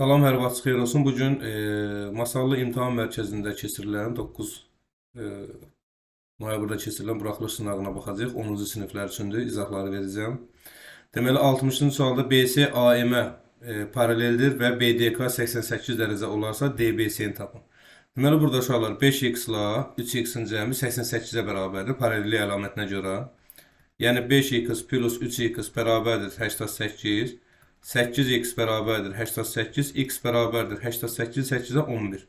Salam, hər vaxt xeyir olsun. Bugün Masallı İmtahan Mərkəzində keçirilən 9 e, noyabrda keçirilən buraxılış sınavına baxacağıq. 10-cu siniflər üçündür. İzahları verəcəm. Deməli 60-cı sualda BC AM-ə paraleldir və BDK 88 dərəcə olarsa DBC-ni tapın. Deməli burada uşaqlar 5x-la 3x-in cəmi 88-ə bərabərdir paralellik əlamətinə görə. Yəni 5x plus 3x bərabərdir 88. 8x bərabərdir 88, x bərabərdir 88, 8-ə 11.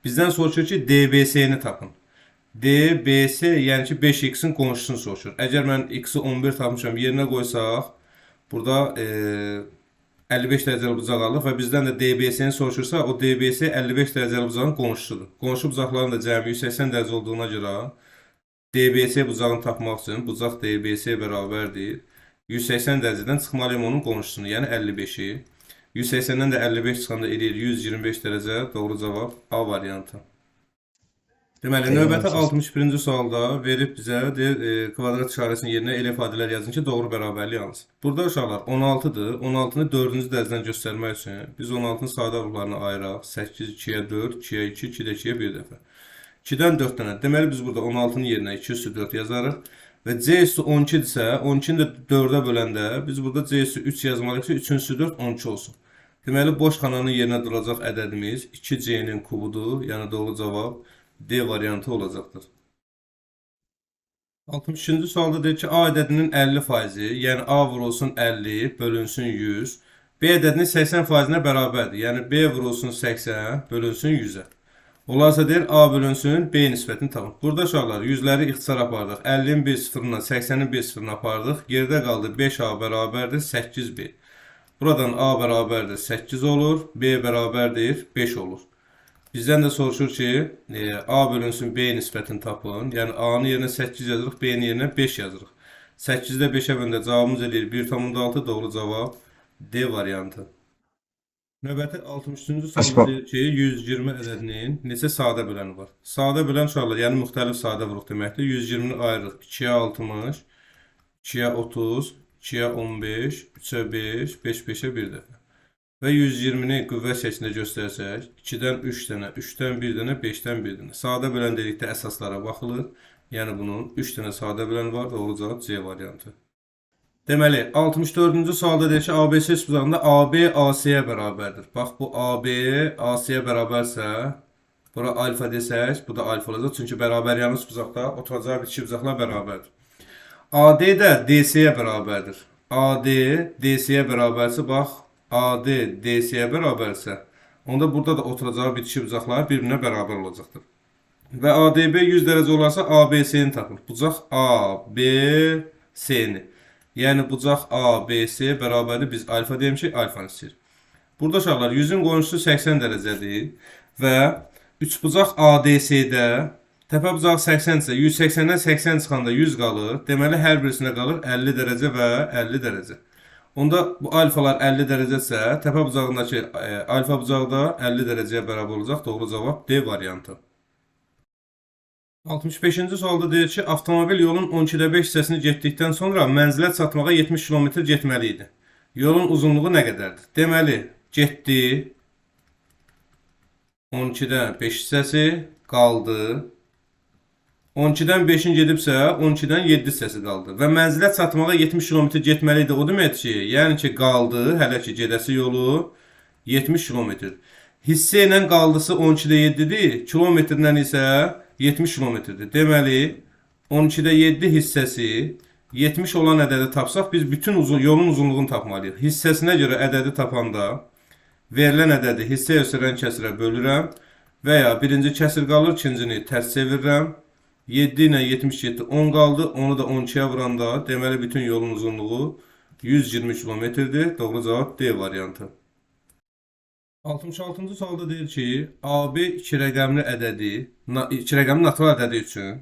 Bizdən soruşur ki, DBC-ni tapın. DBC, yəni ki, 5x-in qonşusunu soruşur. Əgər mən x-i 11 tapmışam, yerinə qoysaq, burada 55 dərəcəli bucaq alırıq və bizdən də DBC-ni soruşursa, o DBC 55 dərəcəli bucağın qonşusudur. Qonşu bucaqların da cəmi 180 dərəcə olduğuna görə DBC bucağını tapmaq üçün bucaq DBC bərabərdir 180 dərəcədən çıxmalıyım onun qonşusunu, yəni 55-i. 180-dən də 55 çıxanda eləyir 125 dərəcə. Doğru cavab A variantı. Deməli, növbəti 61-ci sualda verib bizə kvadrat işarəsinin yerinə elə ifadələr yazın ki, doğru bərabərlik alınsın. Burada uşaqlar 16-dır. 16-nı 4-cü dərəcədən göstərmək üçün biz 16-nın sadə ruhlarını ayıraq. 8, 2-yə 4, 2-yə 2, 2-də 2-yə 1 dəfə. 2-dən 4 dənə. Deməli, biz burada 16-nın yerinə 2 üstü 4 yazarıq. Və C üstü 12 isə 12-ni də 4-ə böləndə biz burada C üstü 3 yazmalıyıq ki, 3-ün üstü 4 12 olsun. Deməli, boş xananın yerinə duracaq ədədimiz 2C-nin kubudur. Yəni doğru cavab D variantı olacaqdır. 63-cü sualda deyir ki, A ədədinin 50%, yəni A vurulsun 50 bölünsün 100, B ədədinin 80%-nə bərabərdir. Yəni B vurulsun 80 bölünsün 100-ə. Olarsa deyir A bölünsün B nisbətini tapın. Burada uşaqlar yüzləri ixtisar apardıq. 50-nin bir sıfırına 80-nin bir sıfırına apardıq. Geridə qaldı 5A bərabərdir 8B. Buradan A bərabərdir 8 olur. B bərabərdir 5 olur. Bizdən də soruşur ki A bölünsün B nisbətini tapın. Yəni A'nın yerinə 8 yazırıq, B'nin yerinə 5 yazırıq. 8-də 5-ə böləndə cavabımız eləyir 1,6. Doğru cavab D variantı. Növbəti 63-cü sualda deyir ki, 120 ədədinin neçə sadə böləni var? Sadə bölən uşaqlar, yəni müxtəlif sadə vuruq deməkdir. 120-ni ayırırıq 2-yə 60, 2-yə 30, 2-yə 15, 3-ə 5, 5-5-ə 1 dəfə. Və 120-ni qüvvə şəklində göstərsək, 2-dən 3 dənə, 3-dən 1 dənə, 5-dən 1 dənə. Sadə bölən dedikdə əsaslara baxılır. Yəni bunun 3 dənə sadə bölən var. Doğru cavab C variantı. Deməli, 64-cü sualda deyir ki, ABC üsbüzağında AB AC-yə bərabərdir. Bax, bu AB AC-yə bərabərsə, bura alfa desək, bu da alfa olacaq. Çünki bərabər yanı üsbüzaqda oturacağı bitişik bucaqlar bərabərdir. AD də DC-yə bərabərdir. AD DC-yə bərabərsə, bax, AD DC-yə bərabərsə, onda burada da oturacağı bitişik bucaqlar bir-birinə bərabər olacaqdır. Və ADB 100 dərəcə olarsa ABC-ni tapın. Bucaq ABC-ni. Yəni bucaq ABC bərabərdir. Biz alfa demişik, alfanı istəyir. Burada uşaqlar 100-ün qonşusu 80 dərəcədir və üçbucaq ADC-də təpə bucaq 80 isə 180-dən 80 çıxanda 100 qalır. Deməli hər birisinə qalır 50 dərəcə və 50 dərəcə. Onda bu alfalar 50 dərəcəsə, təpə bucağındakı alfa bucağı da 50 dərəcəyə bərabər olacaq. Doğru cavab D variantı. 65-ci sualda deyir ki, avtomobil yolun 12-də 5 hissəsini getdikdən sonra mənzilə çatmağa 70 km getməli idi. Yolun uzunluğu nə qədərdir? Deməli, getdi 12-də 5 hissəsi qaldı. 12-dən 5-in gedibsə, 12-dən 7 hissəsi qaldı. Və mənzilə çatmağa 70 km getməli idi. O deməkdir ki, yəni ki, qaldı, hələ ki, gedəsi yolu 70 km. Hissə ilə qaldısı 12-də 7-dir, kilometrlə isə 70 kilometrdir. Deməli, 12-də 7 hissəsi 70 olan ədədi tapsaq, biz bütün yolun uzunluğunu tapmalıyıq. Hissəsinə görə ədədi tapanda verilən ədədi hissəyə ötürən kəsirə bölürəm və ya birinci kəsir qalır, ikincini tərs çevirirəm. 7 ilə 77 10 qaldı. Onu da 12-yə vuranda deməli bütün yolun uzunluğu 120 kilometrdir. Doğru cavab D variantı. 66-cı sualda deyir ki, AB 2 rəqəmli ədədi, 2 rəqəmli natural ədədi üçün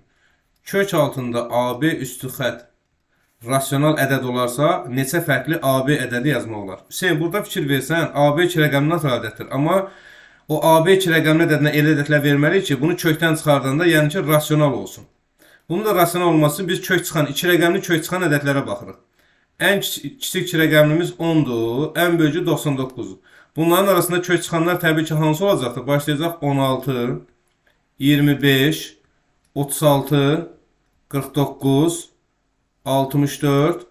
kök altında AB üstü xət rasional ədəd olarsa, neçə fərqli AB ədədi yazmaq olar? Hüseyin, burada fikir versən, AB 2 rəqəmli natural ədəddir. Amma o AB 2 rəqəmli ədədinə elə ədədlər verməliyik ki, bunu kökdən çıxardanda, yəni ki, rasional olsun. Bunun da rasional olması üçün biz kök çıxan, 2 rəqəmli kök çıxan ədədlərə baxırıq. En kiçik rəqəmimiz 10'dur. En böyücü 99'dur. Bunların arasında kök çıxanlar təbii ki hansı olacaqdır? Başlayacaq 16, 25, 36, 49, 64,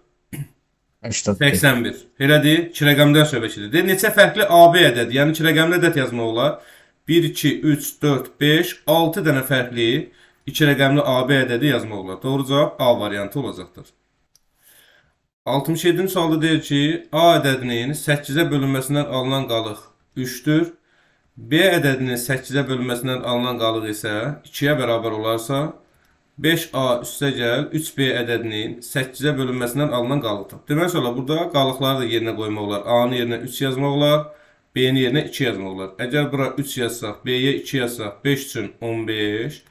81. 81. Elədir? 2 rəqəmdən söhbət gedir. Neçə fərqli AB ədəd, yəni 2 rəqəmli ədəd yazmaq olar. 1, 2, 3, 4, 5, 6 dənə fərqli 2 rəqəmli AB ədədi yazmaq olar. Doğru cavab A variantı olacaqdır. 67-ci sualda deyir ki, A ədədinin 8-ə bölünməsindən alınan qalıq 3'tür. B ədədinin 8-ə bölünməsindən alınan qalıq isə 2'yə bərabər olarsa, 5A üstə gəl 3B ədədinin 8'ə bölünməsindən alınan qalıqdır. Demək olar, burada qalıqları da yerinə qoymaq olar. A-nın yerinə 3 yazmaq olar, B-nin yerinə 2 yazmaq olar. Əgər bura 3 yazsaq, B-yə 2 yazsaq, 5 üçün 15,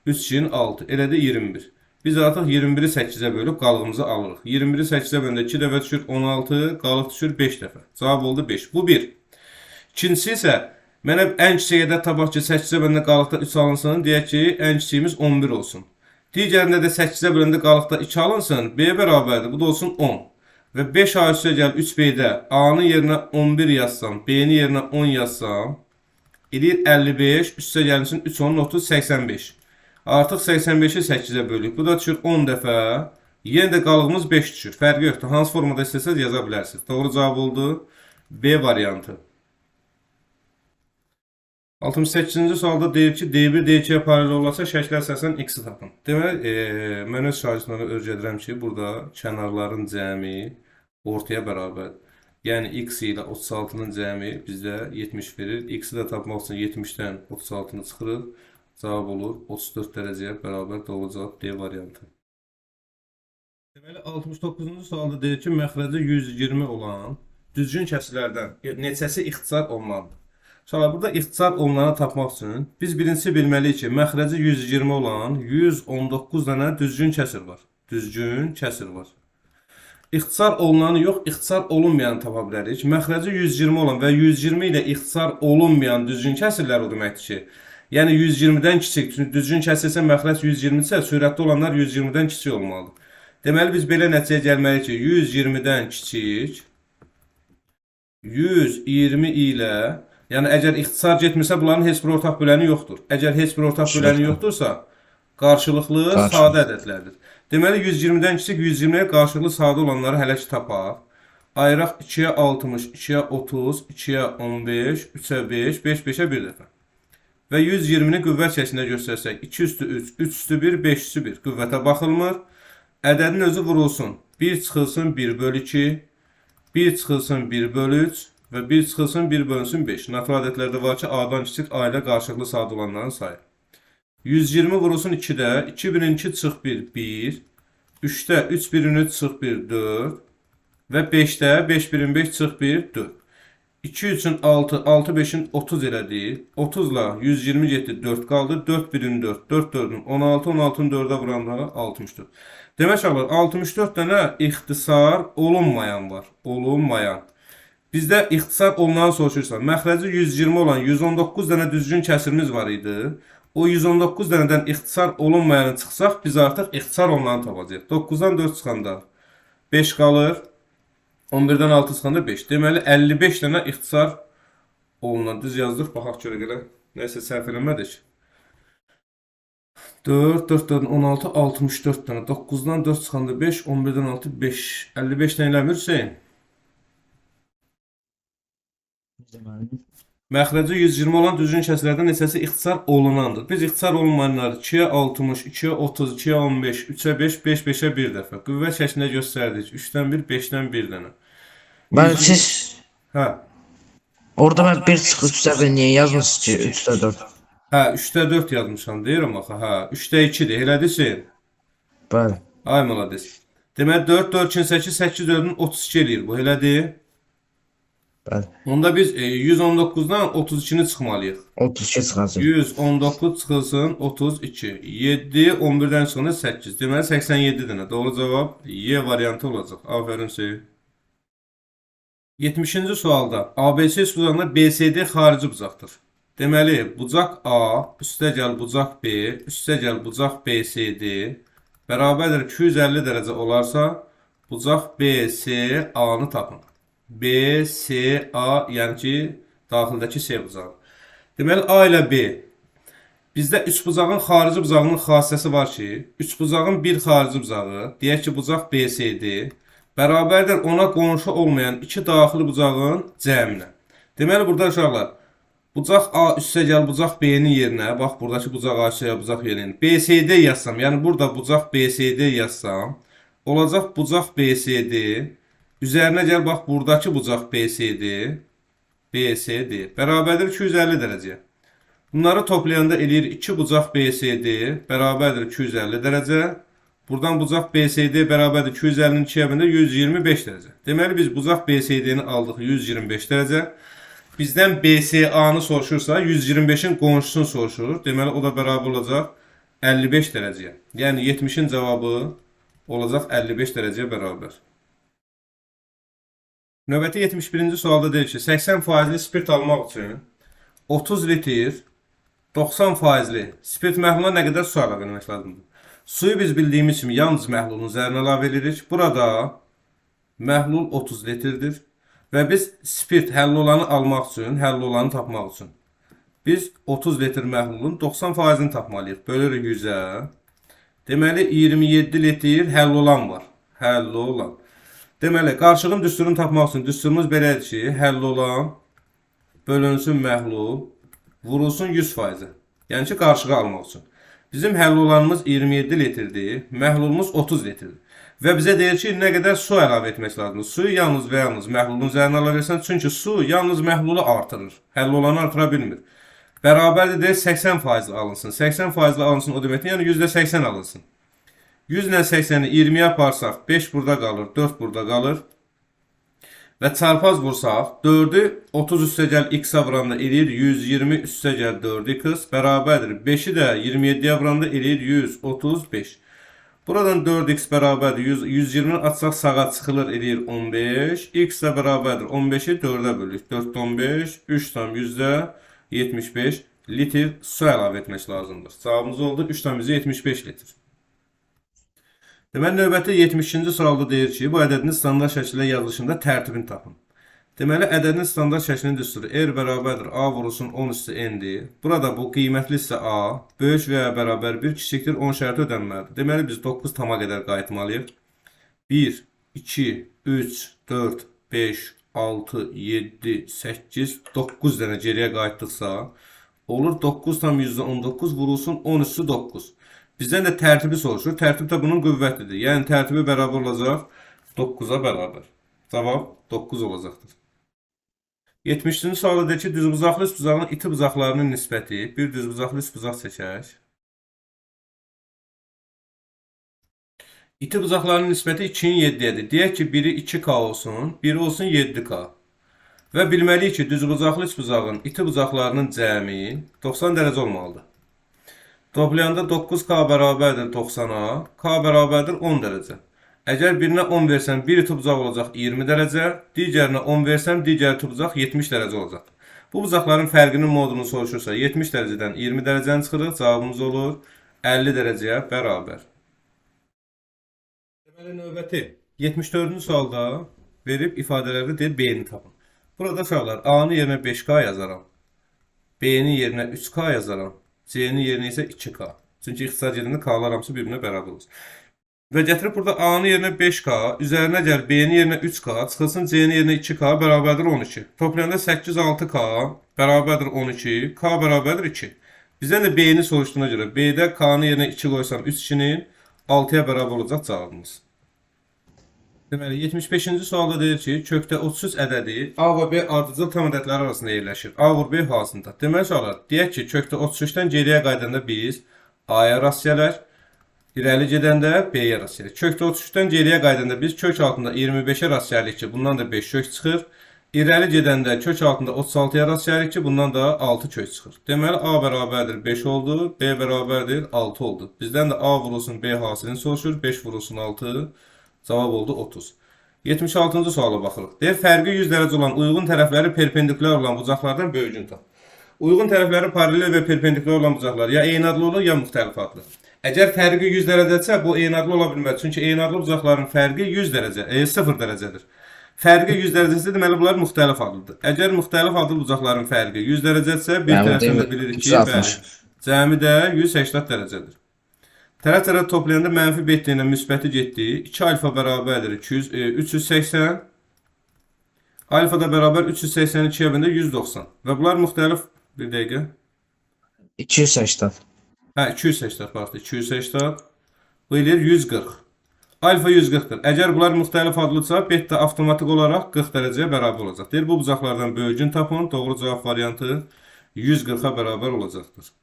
3 üçün 6, elədir 21. Biz artıq 21'i 8'ə bölüb qalığımızı alırıq. 21'i 8'ə bölündə 2 dəfə düşür 16, qalıq düşür 5 dəfə. Cavab oldu 5. Bu 1. İkincisi isə mənə ən kiçik ədəd tapaq ki, 8'ə böləndə qalıqda 3 alınsın. Deyək ki, ən kiçiyimiz 11 olsun. Digərində də 8'ə böləndə qalıqda 2 alınsın. B bərabərdir. Bu da olsun 10. Və 5A üstə gəl 3B'də A'nın yerinə 11 yazsam, B'nin yerinə 10 yazsam, edir 55, üstə gəlmişsin 3, 10, 30, 85. Artıq 85'i 8'ə bölük. Bu da düşür 10 dəfə. Yenə də qalığımız 5 düşür. Fərqi yoxdur. Hansı formada istəsəz yaza bilərsiniz. Doğru cavab oldu B variantı. 68-ci sualda deyir ki, D1 D2'yə paralel olarsa şəklə əsasən x-i tapın. Demək, mən öz şagirdlərimə öyrədirəm ki, burada kənarların cəmi ortaya bərabərdir. Yəni x ilə 36'nın cəmi bizdə 70 verir. X-i də tapmaq üçün 70'dən 36'nı çıxırıq. Cavab olur 34 dərəcəyə bərabər. Doğru cavab D variantı. Deməli 69-cu sualda deyir ki, məxrəci 120 olan düzgün kəsrlərdən neçəsi ixtisar olunmalıdır? Sonra burada ixtisar olunanı tapmaq üçün biz birincisi bilməliyik ki, məxrəci 120 olan 119 dənə düzgün kəsir var. Düzgün kəsir var. İxtisar olunanı yox, ixtisar olunmayanı tapa bilərik. Məxrəci 120 olan və 120 ilə ixtisar olunmayan düzgün kəsirlər o deməkdir ki, yəni 120'dən kiçik, düzgün kəsilsə məxrəc 120-sə, sürətli olanlar 120'dən kiçik olmalıdır. Deməli biz belə nəticəyə gəlməliyik ki, 120'dən kiçik 120 ilə, yəni əgər ixtisar getmirsə bunların heç bir ortaq böləni yoxdur. Əgər heç bir ortaq böləni yoxdursa, qarşılıqlı sadə ədədlərdir. Deməli 120'dən kiçik 120'yə qarşılıqlı sadə olanları hələ ki tapaq. Ayıraq 2'yə 60, 2'yə 30, 2'yə 15, 3'ə 5, 5, 5'ə 1 dəfə. Və 120'ni qüvvət şəklində göstərsək, 2 üstü 3, 3 üstü 1, 5 üstü 1. Qüvvətə baxılmır. Ədədin özü vurulsun. 1 çıxılsın 1 bölü 2, 1 çıxılsın 1 bölü 3 və 1 çıxılsın 1 bölünsün 5. Natural ədədlərdə var ki, A-dan kiçik A ilə qarşılıqlı sadə olanların sayı. 120 vurulsun 2'də, 2 birin 2 çıx 1, 1. 3'də 3 birin 3 çıx 1, 4. Və 5'də 5 birin 5 çıx 1, 4. 2 üçün 6, 6 5'in 30 elədi. 30 ilə 120 getdi, 4 qaldı. 4 birin 4, 4 4'ün 16, 16'ın 4'ə vuranda 64. Demək olar 64 dənə ixtisar olunmayan var. Olunmayan. Bizdə ixtisar olunanı soruşursa, məxrəci 120 olan 119 dənə düzgün kəsirimiz var idi. O 119 dənədən ixtisar olunmayanı çıxsaq, biz artıq ixtisar olunanı tapacağıq. 9'dan 4 çıxanda 5 qalır. 11'den 6 çıxanda 5. Deməli 55 dənə ixtisar olunan düz yazdıq. Baxaq görə görə. Nəysə səhv eləmədik. 4, 4, 4, 16, 64 dənə. 9'dan 4 çıxanda 5, 11'den 6, 5. 55 dənə eləmir Hüseyin. Məxrəci 120 olan düzgün kəsrlərdən neçəsi ixtisar olunandır? Biz ixtisar olunmayanları 2'yə 60, 2'yə 30, 2'yə 15, 3'ə 5, 5, 5'ə 1 dəfə. Qüvvət şəklində göstərdik. 3'dən 1, 5'dən 1 dənə. Ben siz Hə. orada ben 1 çıxı 3'də niye yazmışsınız ki 3'də 4? Hə, 3'də 4 yazmışam deyirəm axı. Hə, 3'də 2-dir. Elədirsən? Bəli. Ay malades. Demək 4, 4, 2, 8, 8, 4'ün 32 eləyir bu. Elədir? Bəli. Onda biz 119'dan 32'ni çıxmalıyıq. 32 çıxacaq. 119 çıxılsın 32. 7, 11'dən çıxanda 8. Deməli 87 dənə. Doğru cavab Y variantı olacaq. Aferin Hüseyin. 70-ci sualda ABC sualında BCD xarici bucaqdır. Deməli, bucaq A, üstə gəl bucaq B, üstə gəl bucaq BCD bərabərdir 250 dərəcə olarsa, Bucaq BCA-nı tapın. BCA, yəni ki, daxildəki C bucağı. Deməli, A ilə B. Bizdə üçbucağın xarici bucağının xassəsi var ki, üçbucağın bir xarici bucağı, deyək ki, bucaq BCD, bərabərdir ona qonşu olmayan iki daxili bucağın cəminə. Deməli, burada uşaqlar, bucaq A üstəgəl bucaq B-nin yerinə, bax, buradakı bucaq A üstəgəl bucaq B-nin BCD yazsam, yəni burada bucaq BCD yazsam, olacaq bucaq BCD, üzərinə gəl, bax, buradakı bucaq BCD, bərabərdir 250 dərəcəyə. Bunları toplayanda eləyir 2 bucaq BCD bərabərdir 250 dərəcə. Buradan bucaq BCD bərabərdir 250-nin 2-yə bölündə 125 dərəcə. Deməli biz bucaq BCD-ni aldıq 125 dərəcə. Bizdən BCA-nı soruşursa 125-in qonşusunu soruşur. Deməli o da bərabər olacaq 55 dərəcəyə. Yəni 70-in cavabı olacaq 55 dərəcəyə bərabər. Növbəti 71-ci sualda deyir ki, 80% spirt almaq üçün 30 litr 90%li spirt məhluluna nə qədər su əlavə etmək lazımdır? Suyu biz bildiyimiz kimi yalnız məhlulun üzərinə əlavə edirik. Burada məhlul 30 litrdir və biz spirt həlli olanı almaq üçün, həlli olanı tapmaq üçün biz 30 litr məhlulun 90%-ni tapmalıyıq. Bölürük 100-ə. Deməli 27 litr həlli olan var. Həlli olan. Deməli qarşılığın düsturunu tapmaq üçün düsturumuz belədir ki, həlli olan bölünsün məhlul vurulsun 100%. Yəni ki, qarşılığı almaq üçün. Bizim həll olanımız 27 litrdir, məhlulumuz 30 litrdir. Və bizə deyir ki, nə qədər su əlavə etmək lazımdır. Suyu yalnız və yalnız məhlulun üzərinə əlavə etsən, çünki su yalnız məhlulu artırır. Həll olanı artıra bilmir. Bərabərdir deyir 80% alınsın. 80% alınsın o deməkdir, yəni %80 alınsın. 100 ilə 80-i 20-yə aparsaq, 5 burada qalır, 4 burada qalır. Və çarpaz vursaq, 4-ü 30 üstəgəl x-a vuranda eləyir 120 üstəgəl 4x bərabərdir. 5-i də 27-yə vuranda eləyir 135. Buradan 4x bərabərdir. 120-ni atsaq sağa çıxılır eləyir 15. X də bərabərdir. 15-i 4-ə bölük. 4 15, 3 tam %75 litr su əlavə etmək lazımdır. Cavabımız oldu 3 tam %75 litr. Deməli, növbəti 72-ci sualda deyir ki, bu ədədin standart şəkildə yazılışında tərtibini tapın. Deməli, ədədin standart şəklinin düsturu R bərabərdir A vurulsun 10 üstü N-dir. Burada bu qiymətli isə A, böyük və ya bərabər 1 kiçikdir 10 şərti ödənməlidir. Deməli, biz 9 tama qədər qayıtmalıyıq. 1, 2, 3, 4, 5, 6, 7, 8, 9 dənə geriyə qayıtdıqsa, olur 9 tam %19 vurulsun 10 üstü 9. Bizdən də tərtibi soruşur. Tərtib də bunun qüvvətidir. Yəni tərtibi bərabər olacaq 9-a bərabər. Cavab 9 olacaqdır. 70-ci sualda deyir ki, düzbucaqlı üçbucağın iti bucaqlarının nisbəti. Bir düzbucaqlı üçbucaq çəkək. İti bucaqlarının nisbəti 2-nin 7-yədir. Deyək ki, biri 2K olsun, biri olsun 7K. Və bilməliyik ki, düzbucaqlı üçbucağın iti bucaqlarının cəmi 90 dərəcə olmalıdır. Toplayanda 9K bərabərdir 90-a, K bərabərdir 10 dərəcə. Əgər birinə 10 versəm, bir iti bucaq olacaq 20 dərəcə, digərinə 10 versəm, digər iti bucaq 70 dərəcə olacaq. Bu bucaqların fərqinin modunu soruşursa, 70 dərəcədən 20 dərəcəni çıxırıq, cavabımız olur 50 dərəcəyə bərabər. Deməli, növbəti 74-cü sualda verib ifadələrdə deyir B-ni tapın. Burada uşaqlar, A-nı yerinə 5K yazaram, B-ni yerinə 3K yazaram. C-nin yerinə isə 2K. Çünki ixtisar yerində K-lar hamısı bir-birinə bərabər olur. Və gətirib burada A-nın yerinə 5K, üzərinə gəl B-nin yerinə 3K, çıxılsın C-nin yerinə 2K bərabərdir 12. Toplayanda 8-6K bərabərdir 12, K bərabərdir 2. Bizdən də B-ni soruşduğuna görə B-də K-nın yerinə 2 qoysam 3-2-nin 6-ya bərabər olacaq cavabımız. Deməli, 75-ci sualda deyir ki, kökdə 33 ədədi A və B ardıcıl tam ədədləri arasında yerləşir. A vur B hasında. Deməli, uşaqlar, deyək ki, kökdə 33-dən geriyə qaydanda biz A-ya rast gələr, irəli gedəndə B-yə rast gəlir. Kökdə 33-dən geriyə qaydanda biz kök altında 25-ə rast gəlirik ki, bundan da 5 kök çıxır. İrəli gedəndə kök altında 36-ya rast gəlirik ki, bundan da 6 kök çıxır. Deməli, A bərabərdir 5 oldu, B bərabərdir 6 oldu. Bizdən də A vurulsun B hasilini soruşur, 5 vurulsun 6. Cavab oldu 30. 76-cı suala baxırıq. Deyir, fərqi 100 dərəcə olan uyğun tərəfləri perpendikulyar olan bucaqlardan böyücünü tap. Uyğun tərəfləri paralel və perpendikulyar olan bucaqlar ya eyni adlı olur, ya müxtəlif adlı. Əgər fərqi 100 dərəcədirsə, bu eynadlı ola bilməz. Çünki eynadlı bucaqların fərqi 100 dərəcə, 0 dərəcədir. Fərqi 100 dərəcəsə, deməli bunlar müxtəlif adlıdır. Əgər müxtəlif adlı bucaqların fərqi 100 dərəcədirsə, bir Yəni, tərəfdən də demək, bilirik ki, 360. bəli, cəmi də 180 dərəcədir. Tərəf-tərəf toplayanda mənfi betli ilə müsbəti getdi. 2 alfa bərabərdir 380. Alfa da bərabər 382-yə bölündə 190. Və bunlar müxtəlif, bir dəqiqə. 280. Hə, 280 baxdı. 280. Bu eləyir 140. Alfa 140-dır. Əgər bunlar müxtəlif adlıdırsa, beta avtomatik olaraq 40 dərəcəyə bərabər olacaq. Deyir, bu bucaqlardan böyücün tapın. Doğru cavab variantı 140-a bərabər olacaqdır.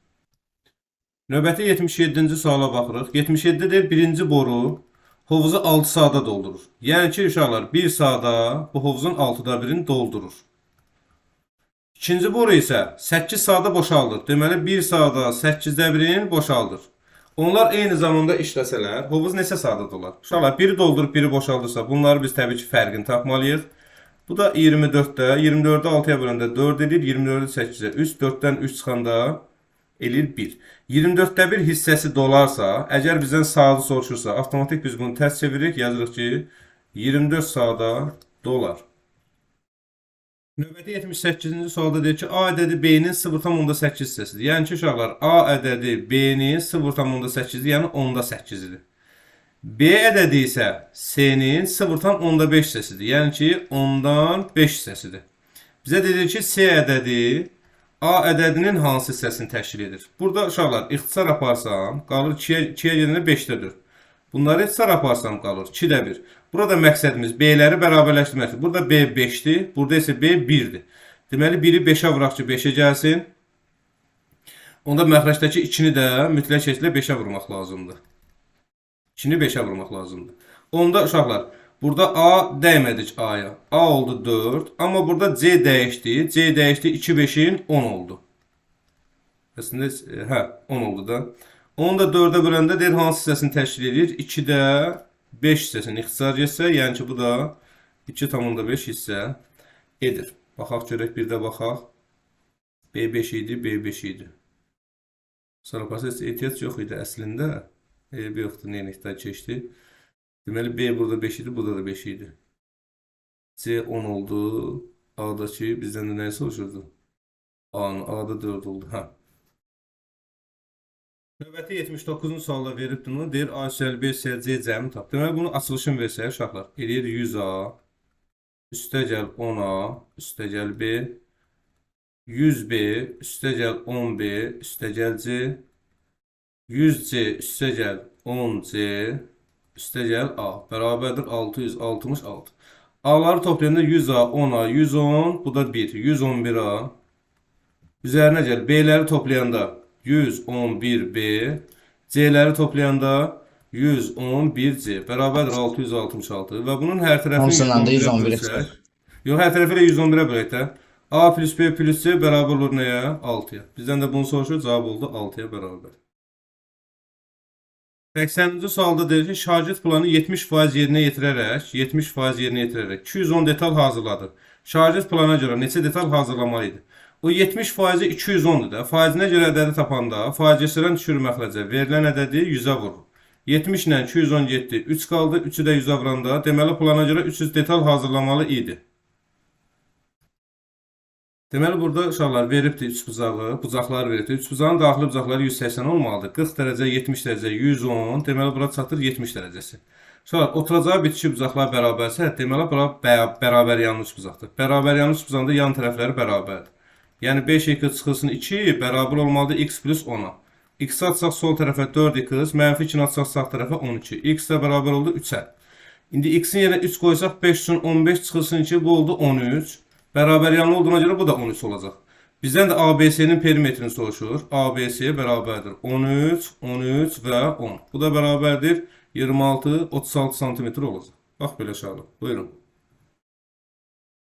Növbəti 77-ci suala baxırıq. 77 deyir, birinci boru hovuzu 6 saata doldurur. Yəni ki, uşaqlar, 1 saata bu hovuzun 6'da 1'ini doldurur. İkinci boru isə 8 saata boşaldır. Deməli, 1 saata 8'də 1'ini boşaldır. Onlar eyni zamanda işləsələr, hovuz neçə saata dolar? Uşaqlar, biri doldurub, biri boşaldırsa, bunları biz təbii ki, fərqini tapmalıyıq. Bu da 24'də, 24'ü 6'ya böləndə 4 edir, 24'ü 8'ə 3, 4'dən 3 çıxanda elir 1. 24'də 1 hissəsi dolarsa, əgər bizdən saatı soruşursa, avtomatik biz bunu tərs çeviririk, yazırıq ki, 24 saata dolar. Növbəti 78-ci sualda deyir ki, A ədədi B-nin 0,8 hissəsidir. Yəni ki, uşaqlar, A ədədi B-nin 0,8-dir, yəni 10,8-dir. B ədədi isə C-nin 0,5 hissəsidir. Yəni ki, 10'dan 5 hissəsidir. Bizə dedir ki, C ədədi A ədədinin hansı hissəsini təşkil edir? Burada uşaqlar, ixtisar aparsam, qalır 2'yə gedəndə 5'də 4. Bunları ixtisar aparsam qalır 2'də 1. Burada məqsədimiz B-ləri bərabərləşdirməkdir. Burada B 5'dir, burada isə B 1'dir. Deməli, 1'i 5'ə vuraq ki, 5'ə gəlsin. Onda məxrəcdəki 2'ni də mütləq şəkildə 5'ə vurmaq lazımdır. 2'ni 5'ə vurmaq lazımdır. Onda uşaqlar, burada A dəymədik A-ya. A oldu 4. Amma burada C dəyişdi. C dəyişdi 2, 5'in 10 oldu. Əslində, hə, 10 oldu da. Onu da 4'ə böləndə deyir, hansı hissəsini təşkil edir? 2'də 5 hissəsini ixtisar etsə, yəni ki, bu da 2,5 hissə edir. Baxaq görək, bir də baxaq. B5 idi, B5 idi. Sonra proses ehtiyac yox idi əslində. B yoxdur, neyə ehtiyac keçdi? Deməli, B burada 5 idi, burada da 5 idi. C 10 oldu. A'dakı bizdən də nəyi soruşurdu? A'da 4 oldu. Hə. Növbəti 79-cu sualda verib bunu. Deyir, A + B + C cəmi tap. Deməli, bunu açılışını versək, uşaqlar. Eləyir 100A, üstəgəl 10A, üstəgəl B, 100B, üstəgəl 10B, üstəgəl C, 100C, üstəgəl 10C, üstəgəl A. Bərabərdir 666. A'ları toplayanda 100A, 10A, 110, bu da 1, 111A. Üzərinə gəl, B'ləri toplayanda 111B, C'ləri toplayanda 111C bərabərdir 666 və bunun hər tərəfini Hamısından da 111'ə 111'ə bölsək. Yox, hər tərəfilə 111'ə bölək də. A + B + C bərabər olur nəyə? 6'ya. Bizdən də bunu soruşur, cavab oldu 6'ya bərabər. 80-ci sualda deyir ki, şagird planı 70% yerinə yetirərək 210 detal hazırladı. Şagird plana görə neçə detal hazırlamalı idi? O 70%-i 210'dur da. Faizinə görə ədədi tapanda faiz göstərən düşür məxrəcə verilən ədədi 100'ə vurur. 70 ilə 217 3 qaldı. 3'ü də 100'ə vuranda deməli plana görə 300 detal hazırlamalı idi. Deməli burada uşaqlar veribdir 3 bucağı, bucaqlar veribdir. 3 bucağın daxili bucaqları 180 olmalıdır. 40 dərəcə, 70 dərəcə, 110. Deməli bura çatır 70 dərəcəsi. Uşaqlar oturacağı bitişik bucaqlar bərabərsə, deməli bura bərabər yanlış bucaqdır. Bərabər yanlış bucağında yan tərəfləri bərabərdir. Yəni 5x çıxılsın 2 bərabər olmalıdır x + 10'a. X atsaq sol tərəfə 4x, mənfi 2 atsaq sağ tərəfə 12. X də bərabər oldu 3'ə. İndi x-in yerine 3 qoysaq 5 üçün 15 çıxılsın 2 bu oldu 13. Bərabər yanlı olduğuna görə bu da 13 olacaq. Bizdən də ABC-nin perimetrini soruşur. ABC bərabərdir 13, 13 və 10. Bu da bərabərdir 26, 36 cm olacaq. Bax belə uşaqlar. Buyurun.